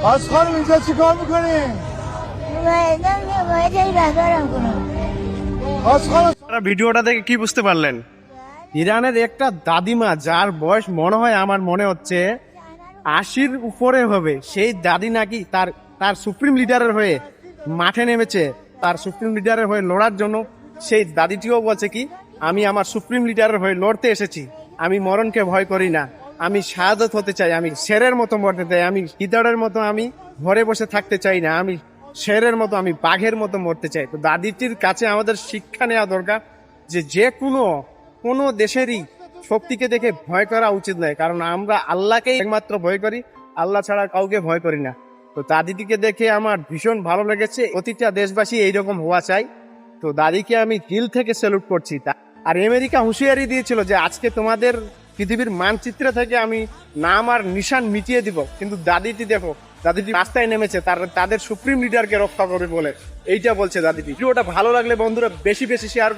Aslanım bize çıkar mı kani? Aslanım. আপনারা ভিডিওটা দেখে কি বুঝতে পারলেন? ইরানের একটা দাদিমা যার বয়স মনে হয় আমার মনে হচ্ছে 80-র উপরে হবে, সেই দাদি নাকি তার তার সুপ্রিম লিডারের হয়ে মাঠে নেমেছে, তার সুপ্রিম লিডারের হয়ে লড়ার জন্য। সেই দাদিটিও বলছে কি, আমি আমার সুপ্রিম লিডারের হয়ে লড়তে এসেছি, আমি মরণকে ভয় করি না, আমি শাহাদত হতে চাই, আমি শেরের মতো মরতে চাই, আমি গিদারের মতো আমি ঘরে বসে থাকতে চাই না, আমি শেরের মতো, আমি বাঘের মতো মরতে চাই। তো দাদিটির কাছে আমাদের শিক্ষা নেওয়া দরকার যে যে কোনো দেশেরই শক্তিকে দেখে ভয় করা উচিত নয়, কারণ আমরা আল্লাহকেই একমাত্র ভয় করি, আল্লাহ ছাড়া কাউকে ভয় করি না। তো দাদিটিকে দেখে আমার ভীষণ ভালো লেগেছে, প্রতিটা দেশবাসী এইরকম হওয়া চাই। তো দাদিকে আমি দিল থেকে স্যালুট করছি। আর আমেরিকা হুঁশিয়ারি দিয়েছিল যে আজকে তোমাদের পৃথিবীর মানচিত্র থেকে আমি নাম আর নিশান মিটিয়ে দিব, কিন্তু দাদিটি দেখো, দাদিটি রাস্তায় নেমেছে তাদের সুপ্রিম লিডারকে রক্ষা করবে বলে, এইটা বলছে দাদিটি। ভিডিওটা ভালো লাগলে বন্ধুরা বেশি বেশি শেয়ার